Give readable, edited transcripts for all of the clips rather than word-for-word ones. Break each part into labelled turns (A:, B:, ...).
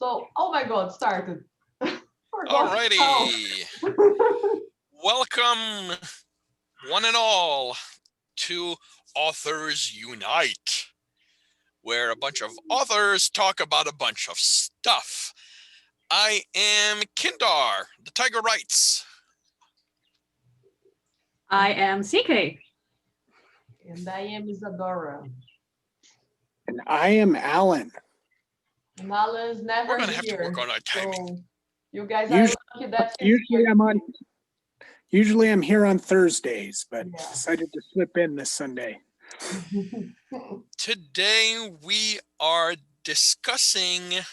A: So, oh my God, started.
B: Alrighty. Welcome, one and all, to Authors Unite, where a bunch of authors talk about a bunch of stuff. I am Kindar, the Tiger Writes.
C: I am CK.
A: And I am Isadora.
D: And I am Alan.
A: And Alan's never
B: We're gonna
A: here.
B: have to work on our timing.
A: So you guys are lucky that he's
D: Usually
A: here.
D: Usually I'm here on Thursdays, but
A: Yeah.
D: decided to slip in this Sunday.
B: Today we are discussing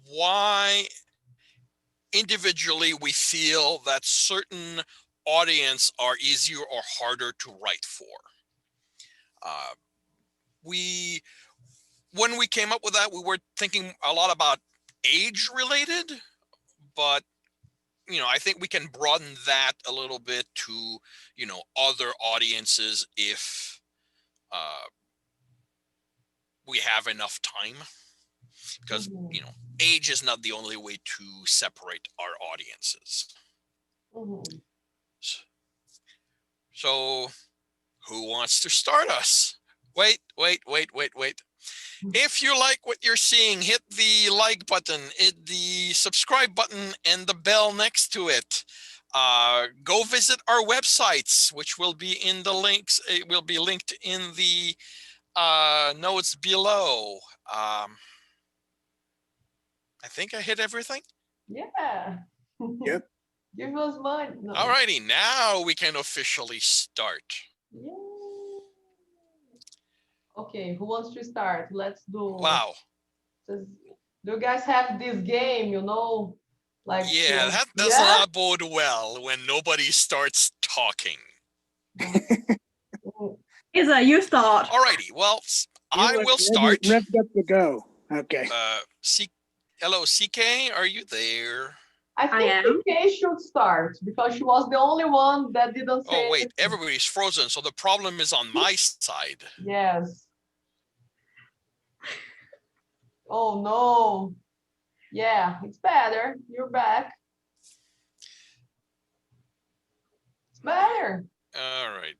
B: why individually we feel that certain audience are easier or harder to write for. When we came up with that, we were thinking a lot about age related, but I think we can broaden that a little bit to, other audiences if we have enough time, because, age is not the only way to separate our audiences. So who wants to start us? Wait. If you like what you're seeing, hit the like button, hit the subscribe button, and the bell next to it. Go visit our websites, which will be in the links. It will be linked in the notes below. I think I hit everything.
A: Yeah.
D: Yep.
A: Give us mine. No.
B: All righty, now we can officially start.
A: Yeah. Okay, who wants to start? Let's do.
B: Wow.
A: Do you guys have this game, Like
B: Yeah, that does not bode well when nobody starts talking.
C: Isa, you start.
B: Alrighty, well, I will start.
D: Revved up to go. Okay.
B: Hello, CK, are you there?
A: I think CK should start because she was the only one that didn't say.
B: Oh, wait,
A: anything.
B: everybody's frozen, so the problem is on my side.
A: Yes. Oh, no. Yeah, it's better. You're back. It's better.
B: All right.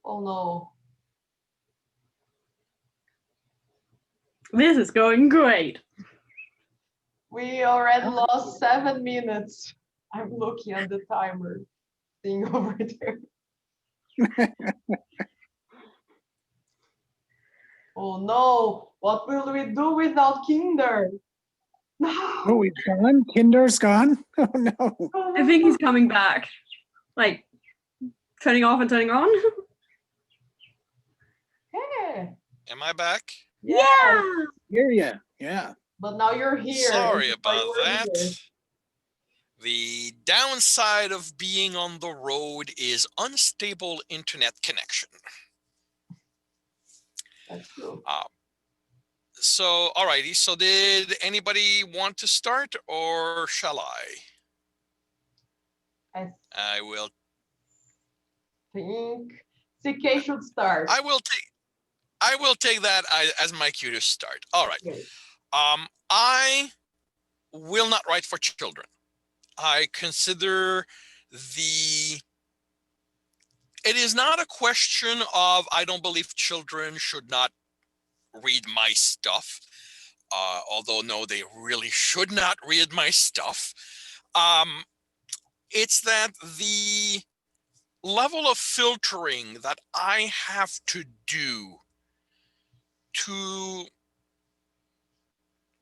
A: Oh, no.
C: This is going great.
A: We already lost 7 minutes. I'm looking at the timer thing over there. Oh no, what will we do without Kinder?
D: Oh, he's gone? Kinder's gone? Oh, no.
C: I think he's coming back. Like, turning off and turning on.
A: Hey.
B: Am I back?
A: Yeah.
D: Hear ya. Yeah.
A: But now you're here.
B: Sorry about
A: You were
B: that.
A: here.
B: The downside of being on the road is unstable internet connection.
A: That's true.
B: So, alrighty. So, did anybody want to start, or shall I? I will.
A: Think CK should start.
B: I will take that as my cue to start. All right.
A: Okay.
B: I will not write for children. I consider it is not a question of I don't believe children should not read my stuff. Although no, they really should not read my stuff. It's that the level of filtering that I have to do to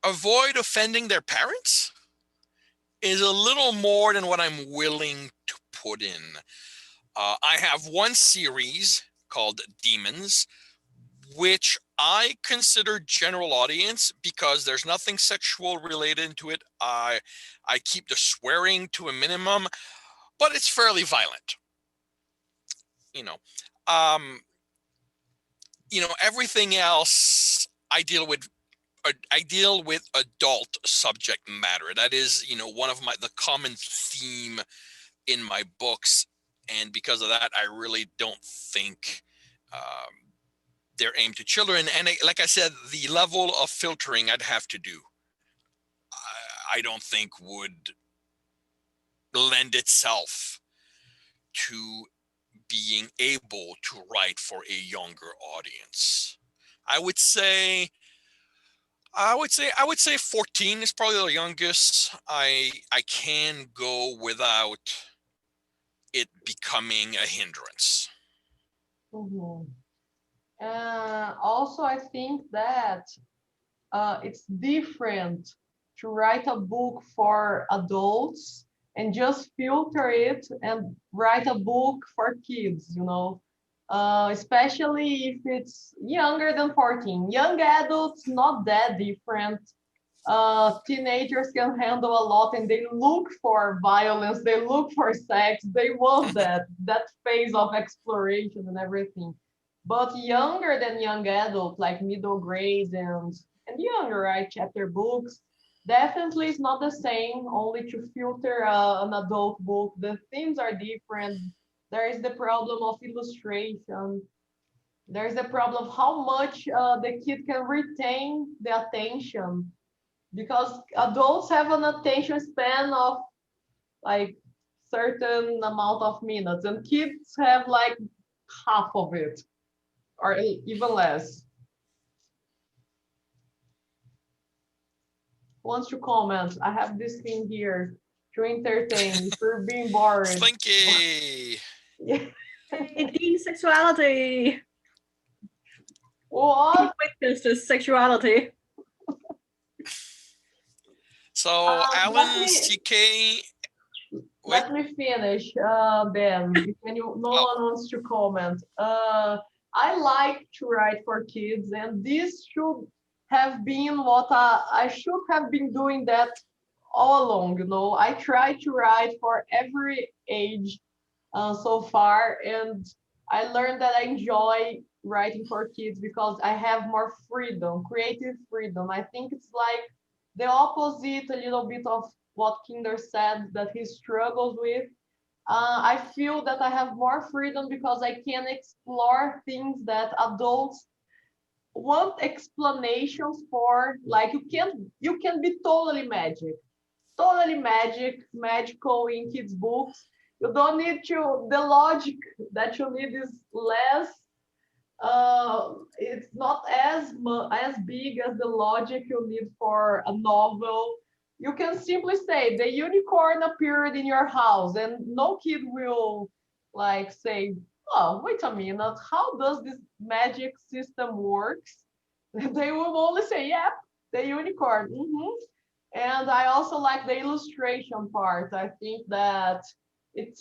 B: avoid offending their parents is a little more than what I'm willing to put in. I have one series called Demons, which I consider general audience because there's nothing sexual related to it. I keep the swearing to a minimum, but it's fairly violent. Everything else I deal with adult subject matter. That is, one of the common theme in my books. And because of that, I really don't think they're aimed to children. And like I said, the level of filtering I'd have to do, I don't think would lend itself to being able to write for a younger audience. I would say 14 is probably the youngest I can go without it becoming a hindrance.
A: Mhm. Also, I think that it's different to write a book for adults and just filter it and write a book for kids, especially if it's younger than 14. Young adults, not that different. Teenagers can handle a lot and they look for violence, they look for sex, they want that phase of exploration and everything. But younger than young adult, like middle grade and younger, right, chapter books, definitely it's not the same. Only to filter an adult book, the themes are different. There is the problem of illustration. There's the problem of how much the kid can retain the attention, because adults have an attention span of like certain amount of minutes and kids have like half of it or even less. Who wants to comment? I have this thing here to entertain if you're being bored.
B: Slinky.
A: Yeah.
C: Dean sexuality.
A: What?
C: Witness to sexuality.
B: So
A: let
B: Alan,
A: me-
B: CK.
A: Let me finish, Ben. If no one wants to comment. I like to write for kids, and this should have been what I should have been doing that all along. I try to write for every age so far, and I learned that I enjoy writing for kids because I have more freedom, creative freedom. I think it's like the opposite, a little bit of what Kinder said that he struggles with. I feel that I have more freedom because I can explore things that adults want explanations for. Like you can be totally magical in kids' books. You don't need the logic that you need is less. It's not as big as the logic you need for a novel. You can simply say the unicorn appeared in your house, and no kid will like say, "Oh, wait a minute, how does this magic system works?" They will only say, "Yep, the unicorn." And I also like the illustration part. I think that it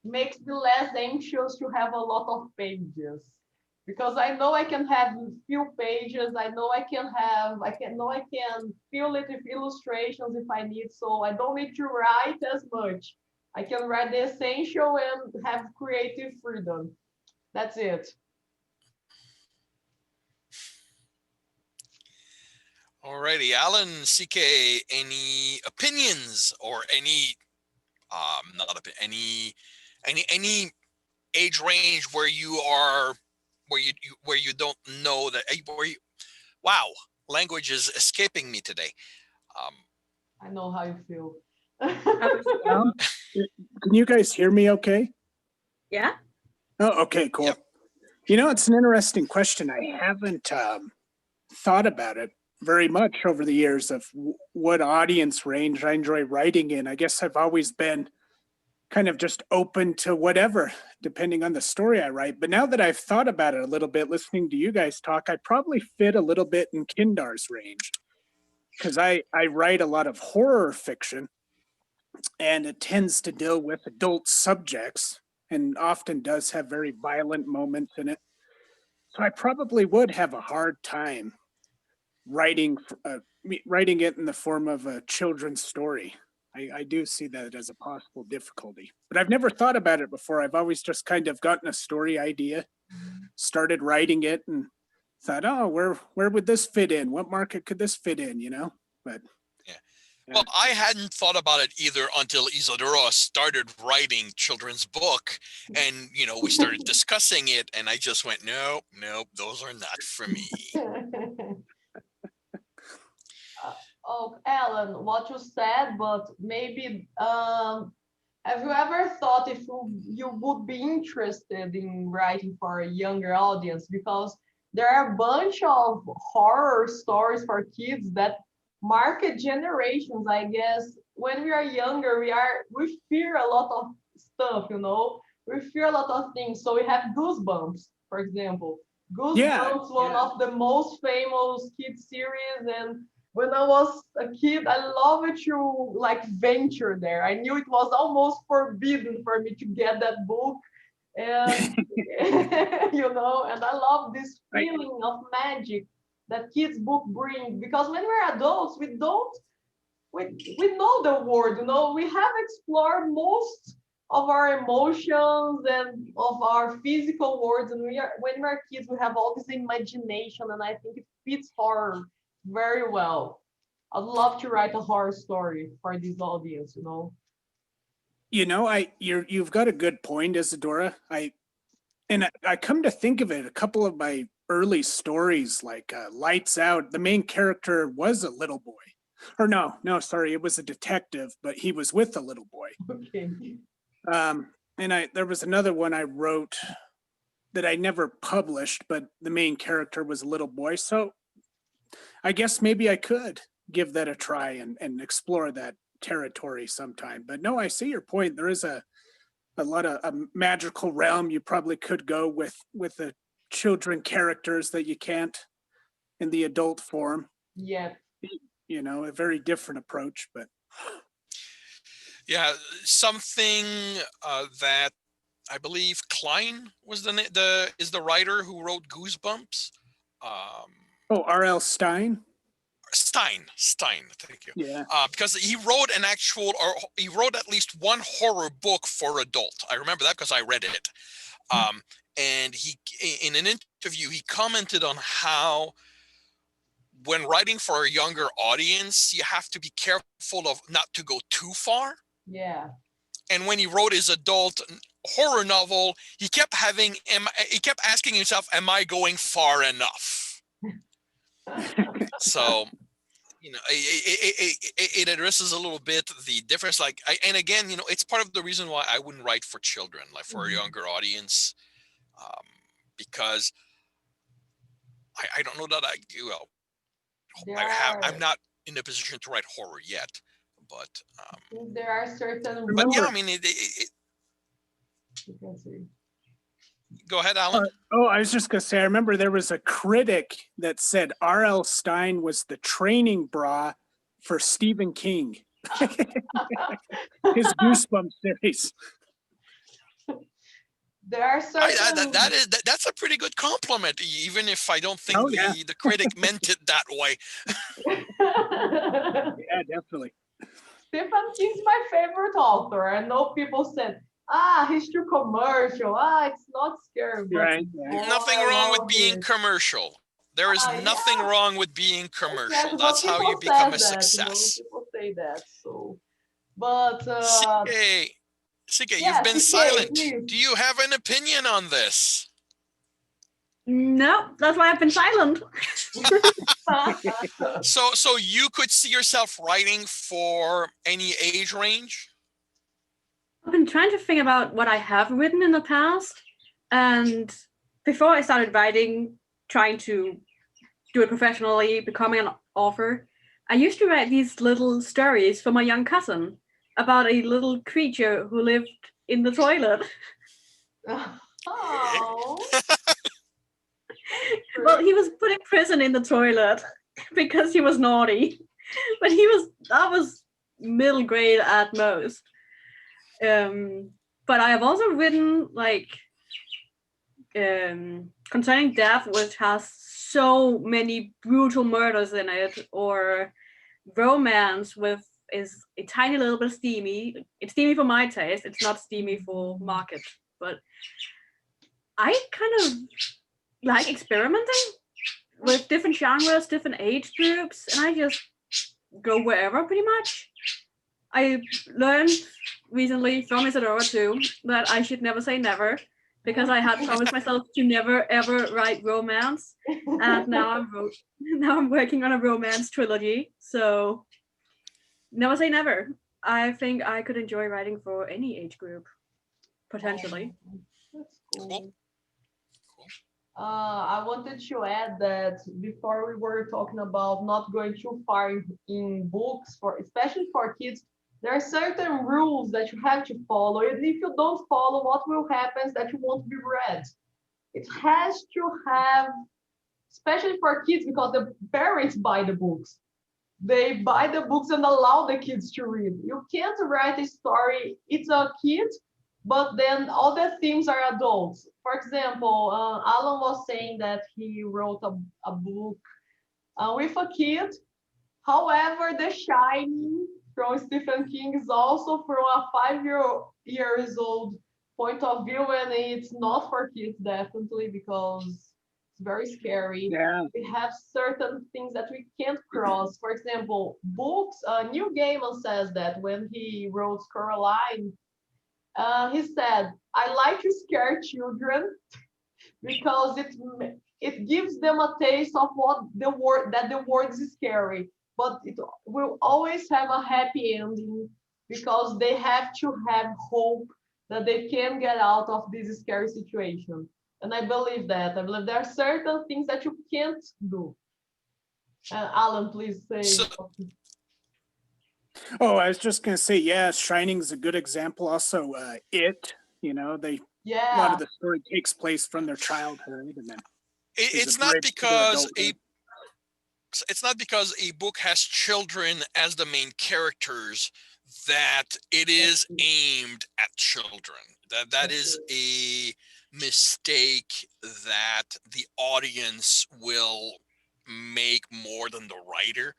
A: makes me less anxious to have a lot of pages, because I know I can have few pages. I know I can fill it with illustrations if I need. So I don't need to write as much. I can write the essential and have creative freedom. That's it.
B: Alrighty, Alan, CK, any opinions or any not any age range where you are where you don't know that wow, language is escaping me today.
A: I know how you feel.
D: Can you guys hear me okay?
C: Yeah.
D: Oh, okay, cool.
B: Yep.
D: It's an interesting question. I haven't thought about it very much over the years of what audience range I enjoy writing in. I guess I've always been kind of just open to whatever, depending on the story I write. But now that I've thought about it a little bit, listening to you guys talk, I probably fit a little bit in Kindar's range, because I write a lot of horror fiction, and it tends to deal with adult subjects and often does have very violent moments in it. So I probably would have a hard time writing it in the form of a children's story. I do see that as a possible difficulty, but I've never thought about it before. I've always just kind of gotten a story idea, started writing it, and thought, oh, where would this fit in? What market could this fit in? But
B: Yeah. Well, I hadn't thought about it either until Isadora started writing children's book, and we started discussing it, and I just went, nope, those are not for me.
A: Oh, Alan, what you said, but maybe have you ever thought if you would be interested in writing for a younger audience? Because there are a bunch of horror stories for kids that market generations, I guess. When we are younger, we fear a lot of stuff, We fear a lot of things. So we have Goosebumps, for example. Goosebumps, one of the most famous kids series, and when I was a kid, I loved to like venture there. I knew it was almost forbidden for me to get that book, and and I love this feeling of magic that kids book bring, because when we're adults, we don't we know the world, we have explored most of our emotions and of our physical worlds, and when we're kids, we have all this imagination, and I think it fits horror very well. I'd love to write a horror story for this audience,
D: You've got a good point, Isadora. I come to think of it, a couple of my early stories, like Lights Out, the main character was a little boy. Or no, sorry, it was a detective, but he was with a little boy.
A: Okay.
D: And there was another one I wrote that I never published, but the main character was a little boy. So I guess maybe I could give that a try and explore that territory sometime. But no, I see your point. There is a lot of a magical realm you probably could go with the children characters that you can't in the adult form.
A: Yeah.
D: A very different approach, but
B: yeah, something that I believe Klein was the writer who wrote Goosebumps.
D: R.L. Stein.
B: Stein, thank you.
D: Yeah.
B: Because he wrote he wrote at least one horror book for adult. I remember that because I read it. And he, in an interview, he commented on how when writing for a younger audience, you have to be careful of not to go too far.
A: Yeah.
B: And when he wrote his adult horror novel, he kept asking himself, am I going far enough? So, it addresses a little bit the difference. And again, it's part of the reason why I wouldn't write for children, like for a younger audience, because I don't know that I'm not in a position to write horror yet, but
A: there are certain.
B: But yeah, I mean, Go ahead, Alan.
D: I was just gonna say, I remember there was a critic that said R.L. Stein was the training bra for Stephen King. His Goosebumps series.
A: There are certain.
B: That's a pretty good compliment, even if I don't think the critic meant it that way.
D: Yeah, definitely.
A: Stephen King's my favorite author. I know people said, he's too commercial. It's not scary.
D: Right.
B: Nothing wrong with being commercial. There is nothing wrong with being commercial. Exactly. That's how you become a success.
A: People say that. So, but
B: Sike, you've been silent. Please. Do you have an opinion on this?
C: No, that's why I've been silent.
B: So you could see yourself writing for any age range?
C: I've been trying to think about what I have written in the past, and before I started writing, trying to do it professionally, becoming an author, I used to write these little stories for my young cousin about a little creature who lived in the toilet.
A: Oh.
C: Well, he was put in prison in the toilet because he was naughty, but that was middle grade at most. But I have also written concerning death, which has so many brutal murders in it, or romance is a tiny little bit steamy. It's steamy for my taste. It's not steamy for market, but I kind of like experimenting with different genres, different age groups, and I just go wherever pretty much. I learned recently from Isadora too that I should never say never, because I had promised myself to never ever write romance, and now I'm working on a romance trilogy. So never say never. I think I could enjoy writing for any age group, potentially.
A: That's
B: Cool.
A: cool.
B: Cool.
A: I wanted to add that before we were talking about not going too far in books, for especially for kids, there are certain rules that you have to follow. And if you don't follow, what will happen is that you won't be read. It has to have, especially for kids, because the parents buy the books. They buy the books and allow the kids to read. You can't write a story, it's a kid, but then all the themes are adults. For example, Alan was saying that he wrote a book with a kid. However, The Shining from Stephen King is also from a 5 years old point of view, and it's not for kids definitely because it's very scary.
D: Yeah.
A: We have certain things that we can't cross. For example, books. Neil Gaiman says that when he wrote Coraline, he said, "I like to scare children because it gives them a taste of what the world is scary, but it will always have a happy ending because they have to have hope that they can get out of this scary situation." And I believe that. I believe there are certain things that you can't do. Alan, please say.
B: So,
D: Oh, I was just gonna say, yeah, Shining's a good example. Also, It. You know, a lot
A: Yeah.
D: of the story takes place from their childhood, and then there's
B: it's
D: a
B: not
D: bridge to their
B: because
D: adulthood.
B: it's not because a book has children as the main characters that it is aimed at children. That is a mistake that the audience will make more than the writer.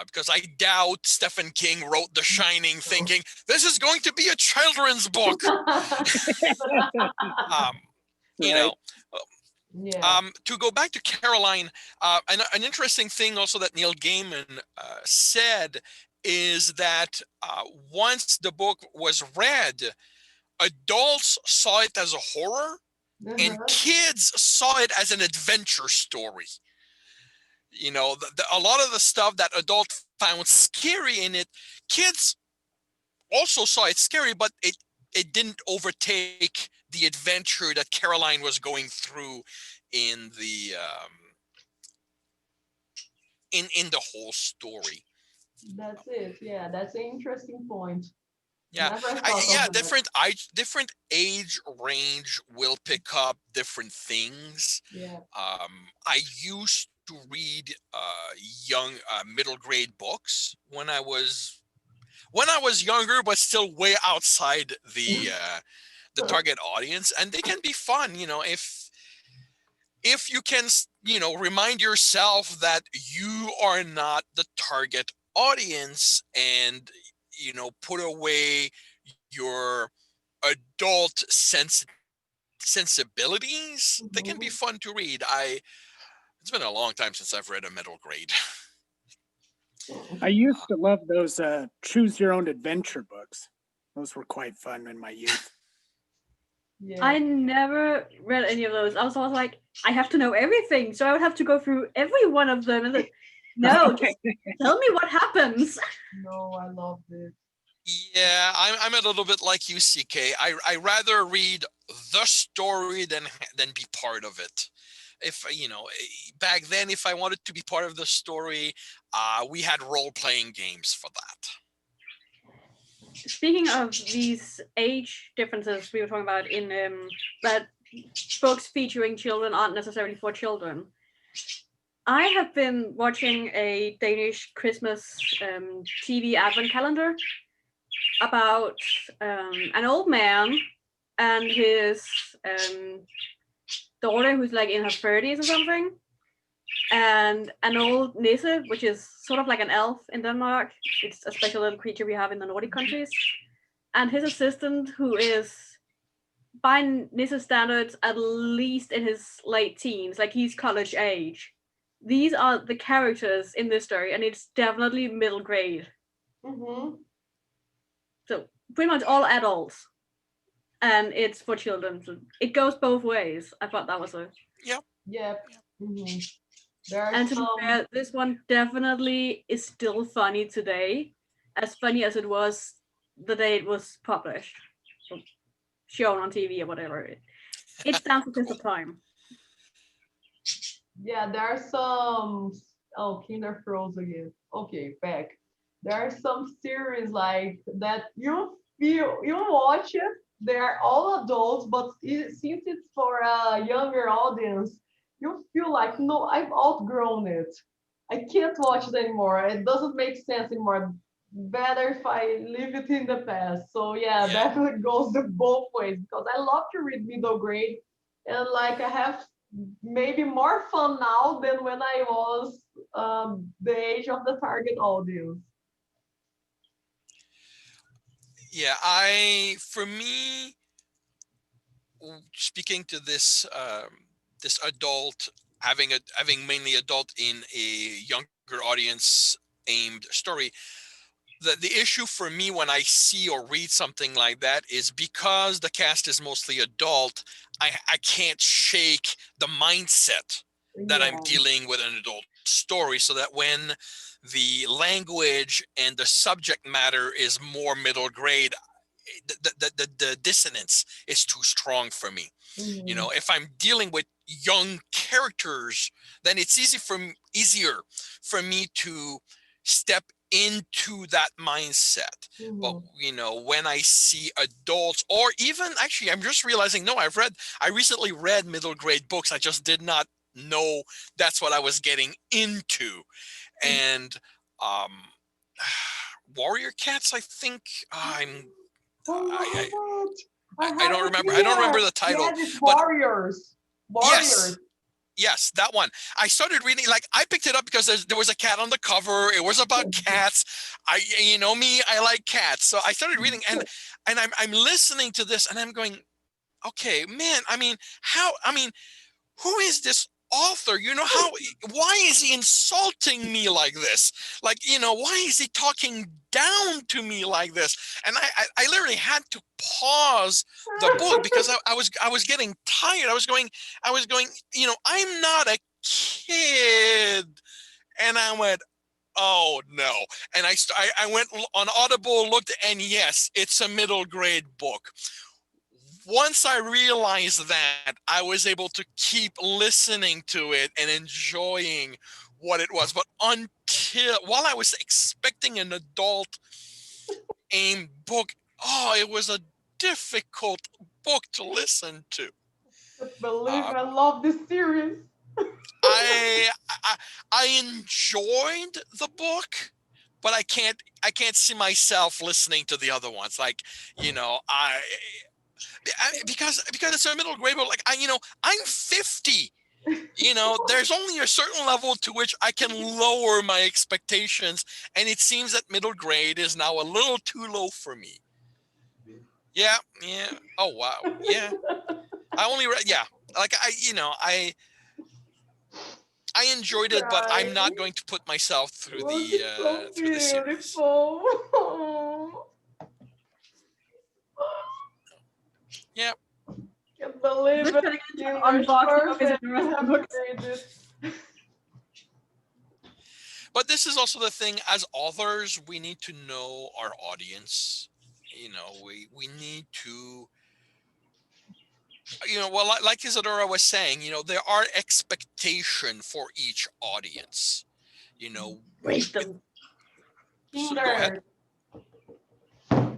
B: Because I doubt Stephen King wrote The Shining thinking this is going to be a children's book. You know,
A: Yeah.
B: to go back to Caroline, an interesting thing also that Neil Gaiman said is that once the book was read, adults saw it as a horror and kids saw it as an adventure story. You know, a lot of the stuff that adults found scary in it, kids also saw it scary, but it didn't overtake the adventure that Caroline was going through in the in the whole story.
A: That's it. Yeah, that's an interesting point.
B: Yeah,
A: Never thought of that.
B: different age range will pick up different things.
A: Yeah.
B: I used to read young middle grade books when I was younger, but still way outside the target audience, and they can be fun. You know, if you can, you know, remind yourself that you are not the target audience, and you know, put away your adult sensibilities, they can be fun to read. It's been a long time since I've read a middle grade.
D: I used to love those choose your own adventure books. Those were quite fun in my youth.
A: Yeah.
C: I never read any of those. I was always like, I have to know everything, so I would have to go through every one of them. And no, just tell me what happens.
A: No, I love it.
B: Yeah, I'm a little bit like you, CK. I rather read the story than be part of it. If you know, back then, if I wanted to be part of the story, we had role-playing games for that.
C: Speaking of these age differences we were talking about in that books featuring children aren't necessarily for children. I have been watching a Danish Christmas TV advent calendar about an old man and his daughter who's like in her 30s or something, and an old Nisse, which is sort of like an elf in Denmark. It's a special little creature we have in the Nordic countries. And his assistant, who is, by Nisse's standards, at least in his late teens, like he's college age. these are the characters in this story, and it's definitely middle grade.
A: Mm-hmm.
C: So pretty much all adults, and it's for children. So it goes both ways. I thought that was a
A: Yep. Mm-hmm. There are
C: and to be
A: some.
C: fair, this one definitely is still funny today, as funny as it was the day it was published, or shown on TV or whatever. It stands the test of time.
A: Yeah, there are some. Oh, Kinder Froze again. Okay, back. There are some series like that you watch it. They're all adults, but since it's for a younger audience, you feel like no, I've outgrown it. I can't watch it anymore. It doesn't make sense anymore. Better if I leave it in the past. So yeah,
B: Yeah.
A: definitely goes the both ways because I love to read middle grade and like I have maybe more fun now than when I was the age of the target audience.
B: Yeah, for me, speaking to this this adult, having mainly adult in a younger audience aimed story, the issue for me when I see or read something like that is because the cast is mostly adult, I can't shake the mindset that I'm
A: Yeah.
B: dealing with an adult story, so that when the language and the subject matter is more middle grade, the dissonance is too strong for me. You know, if I'm dealing with young characters, then it's easier for me to step into that mindset. But you know, when I see adults, or even actually, I'm just realizing, no, I recently read middle grade books. I just did not know that's what I was getting into. And um Warrior Cats, I think
A: Oh
B: I,
A: my God. I
B: I
A: have
B: don't
A: it
B: remember. I don't remember
A: here.
B: the title,
A: Yes, it's
B: but
A: Warriors.
B: yes,
A: Warriors.
B: yes, that one. I started reading, like, I picked it up because there was a cat on the cover. It was about cats. You know me, I like cats. So I started reading, and I'm listening to this, and I'm going, okay, man, I mean, who is this author? You know, why is he insulting me like this? Like, you know, why is he talking down to me like this? And I literally had to pause the book because I was getting tired. I was going, you know, I'm not a kid. And I went, oh no. And I went on Audible, looked, and yes, it's a middle grade book. Once I realized that, I was able to keep listening to it and enjoying what it was. But while I was expecting an adult aimed book, oh, it was a difficult book to listen to.
A: Believe
B: Uh,
A: me, I love this series.
B: I, I I enjoyed the book, but I can't see myself listening to the other ones. Like, you know, because it's a middle grade, but like you know, I'm 50. You know, there's only a certain level to which I can lower my expectations, and it seems that middle grade is now a little too low for me. Yeah, yeah. Oh wow, yeah. I only read, yeah. Like you know, I enjoyed it, but I'm not
A: Crying.
B: going to put myself
A: Look, it's so
B: through the series.
A: beautiful.
B: Yeah.
A: Can't believe
C: Just
A: it.
C: gonna get into
A: Kinder's
C: unboxing of
A: perfect.
C: Isadora
A: Have
C: books.
A: read it.
B: But this is also the thing, as authors, we need to know our audience. You know, we need to, you know, well, like Isadora was saying, you know, there are expectation for each audience. You know,
C: Break them.
B: so go ahead.
A: Kinder.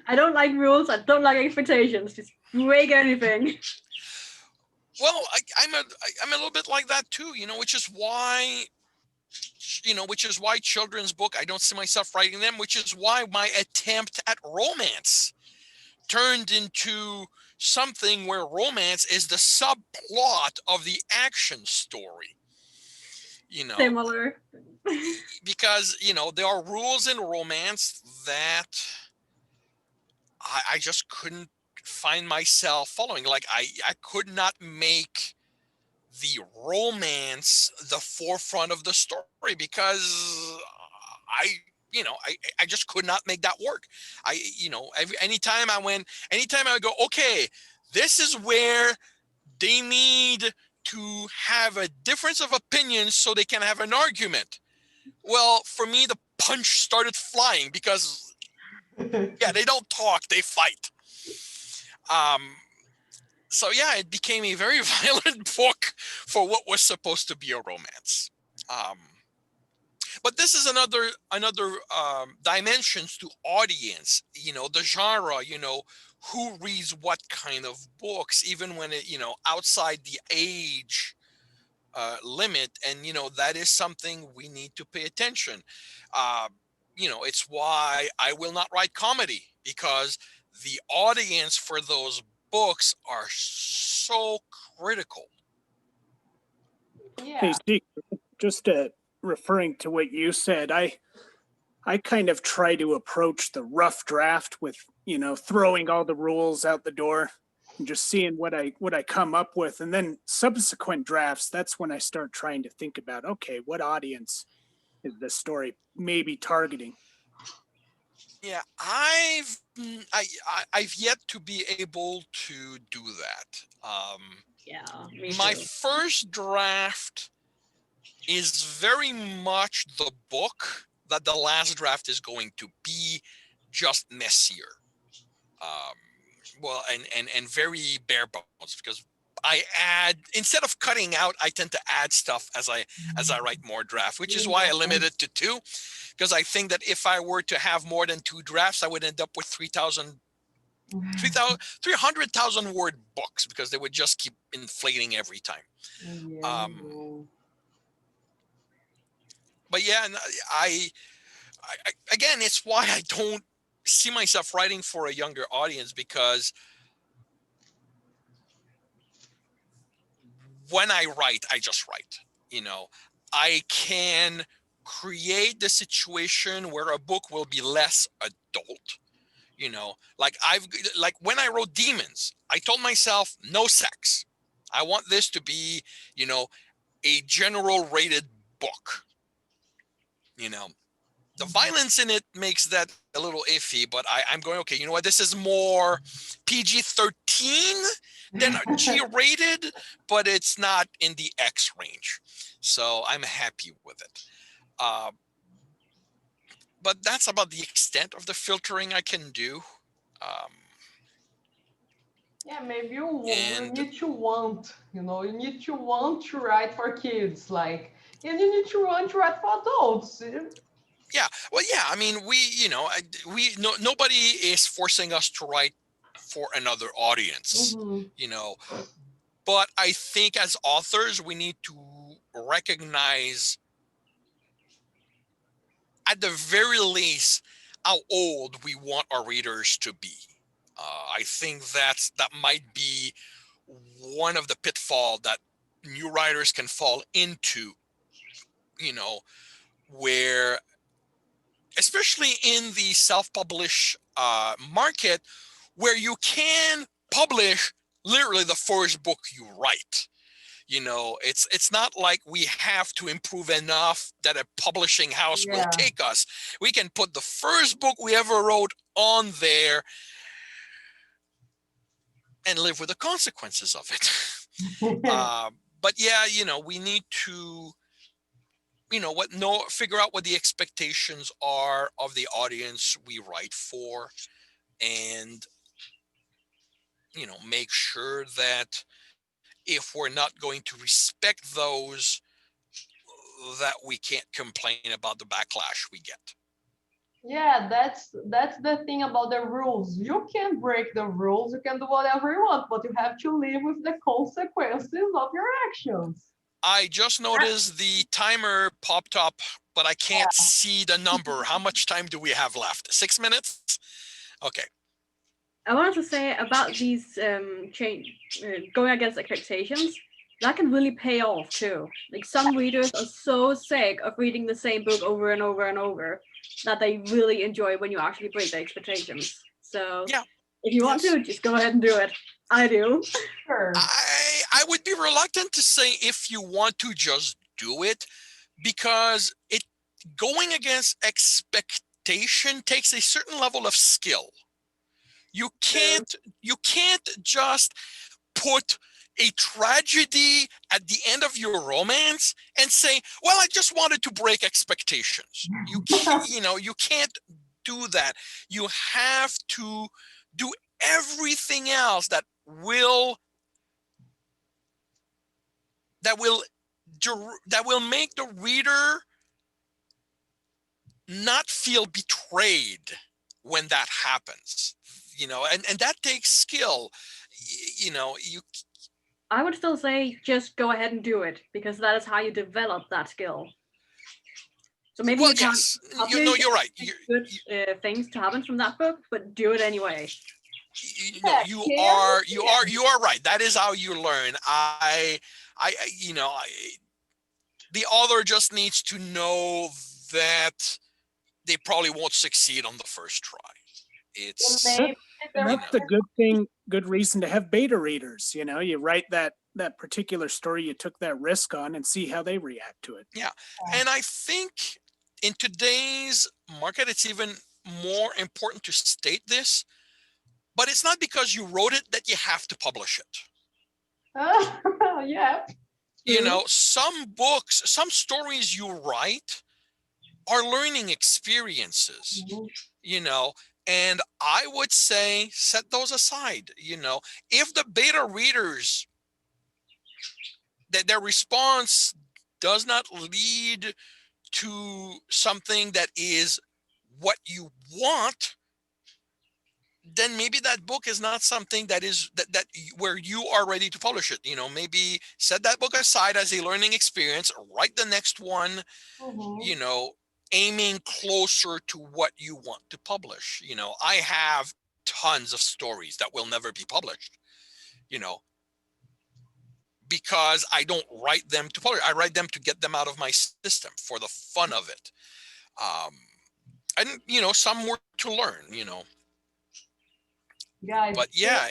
C: I don't like rules. I don't like expectations. Just break anything.
B: Well, I'm a little bit like that too. You know, which is why children's book, I don't see myself writing them, which is why my attempt at romance turned into something where romance is the subplot of the action story. You know,
C: Similar.
B: because, you know, there are rules in romance that I just couldn't find myself following. Like I could not make the romance the forefront of the story, because I just could not make that work. Anytime I would go, okay, this is where they need to have a difference of opinion so they can have an argument. Well, for me, the punch started flying because, yeah, they don't talk, they fight. So yeah, it became a very violent book for what was supposed to be a romance. But this is another dimensions to audience. The genre. Who reads what kind of books, even when it outside the age limit, and that is something we need to pay attention. It's why I will not write comedy, because the audience for those books are so critical.
A: Yeah.
D: Hey, Steve, just referring to what you said, I kind of try to approach the rough draft with, throwing all the rules out the door and just seeing what I come up with. And then subsequent drafts, that's when I start trying to think about, okay, what audience is this story maybe targeting?
B: Yeah, I've yet to be able to do that.
C: Yeah, me
B: My
C: too.
B: first draft is very much the book that the last draft is going to be, just messier. Well, and very bare bones, because I add, instead of cutting out, I tend to add stuff as I write more drafts, which is why I limit it to 2, because I think that if I were to have more than 2 drafts, I would end up with 300,000 word books, because they would just keep inflating every time.
A: Yeah.
B: But yeah, and I again, it's why I don't see myself writing for a younger audience, because when I write, I just write. I can create the situation where a book will be less adult. Like when I wrote Demons, I told myself no sex. I want this to be, a general rated book. The violence in it makes that a little iffy, but I'm going, okay, you know what? This is more PG-13 than G-rated, but it's not in the X range. So I'm happy with it. But that's about the extent of the filtering I can do.
A: Yeah, maybe you need to want, you need to want to write for kids, and you need to want to write for adults.
B: Yeah, well, yeah. I mean, nobody is forcing us to write for another audience, But I think as authors, we need to recognize, at the very least, how old we want our readers to be. I think that might be one of the pitfalls that new writers can fall into. Where, especially in the self-publish market, where you can publish literally the first book you write. It's not like we have to improve enough that a publishing house will take us. We can put the first book we ever wrote on there and live with the consequences of it. But yeah, we need to figure out what the expectations are of the audience we write for, and make sure that if we're not going to respect those, that we can't complain about the backlash we get.
A: Yeah, that's the thing about the rules. You can break the rules, you can do whatever you want, but you have to live with the consequences of your actions.
B: I just noticed the timer popped up, but I can't see the number. How much time do we have left? 6 minutes? Okay.
C: I wanted to say about these going against expectations, that can really pay off too. Like, some readers are so sick of reading the same book over and over and over that they really enjoy when you actually break their expectations. So yeah, if you want to, just go ahead and do it. I do.
A: Sure.
B: I I would be reluctant to say if you want to just do it, because it going against expectation takes a certain level of skill. You can't just put a tragedy at the end of your romance and say, well, I just wanted to break expectations. You can't, you can't do that. You have to do everything else that will make the reader not feel betrayed when that happens, and that takes skill.
C: I would still say just go ahead and do it, because that is how you develop that skill. So maybe you can't
B: no, you're right.
C: Good things to happen from that book, but do it anyway.
B: You are right. That is how you learn. The author just needs to know that they probably won't succeed on the first try.
D: That's the good reason to have beta readers. You write that particular story you took that risk on and see how they react to it.
B: Yeah. And I think in today's market, it's even more important to state this, but it's not because you wrote it that you have to publish it.
A: Yeah.
B: Some books, some stories you write are learning experiences, and I would say set those aside. If the beta readers, that their response does not lead to something that is what you want, then maybe that book is not something that is that where you are ready to publish it. Maybe set that book aside as a learning experience, write the next one, aiming closer to what you want to publish. I have tons of stories that will never be published, because I don't write them to publish. I write them to get them out of my system for the fun of it. And some were to learn,
A: Guys,
B: but yeah,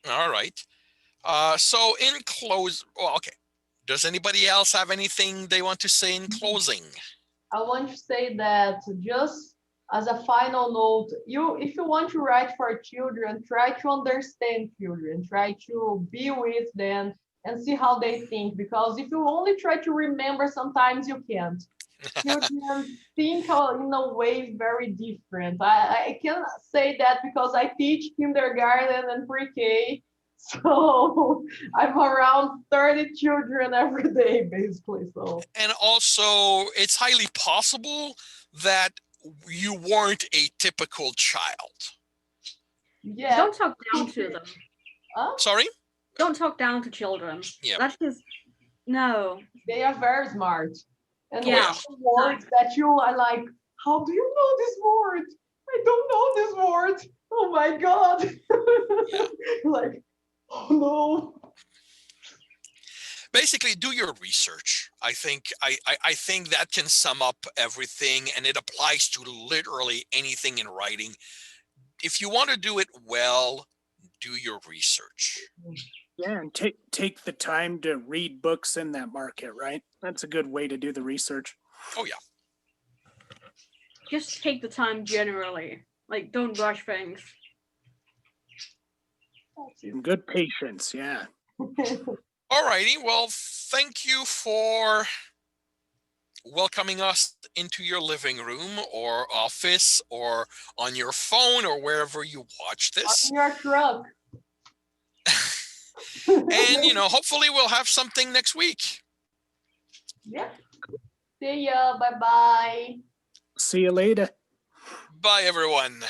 B: all right. So in close, okay. Does anybody else have anything they want to say in closing?
A: I want to say that just as a final note, if you want to write for children, try to understand children, try to be with them and see how they think. Because if you only try to remember, sometimes you can't. Children think in a way very different. I can say that because I teach kindergarten and pre-K. So I'm around 30 children every day, basically. So,
B: and also it's highly possible that you weren't a typical child.
A: Yeah.
C: Don't talk down to them.
B: Sorry?
C: Don't talk down to children.
B: Yeah.
C: That's just no.
A: They are very smart. And
C: yeah,
A: words that you are like, how do you know this word? I don't know this word. Oh my God.
B: Yeah.
A: Like, oh no.
B: Basically, do your research. I think that can sum up everything, and it applies to literally anything in writing. If you want to do it well, do your research.
D: Yeah, and take the time to read books in that market, right? That's a good way to do the research.
B: Oh yeah.
C: Just take the time generally. Like, don't rush things.
D: Good patience, yeah.
B: All righty. Well, thank you for welcoming us into your living room or office or on your phone or wherever you watch this.
A: On your truck.
B: And, hopefully we'll have something next week.
A: Yeah. See ya. Bye-bye.
D: See you later.
B: Bye, everyone.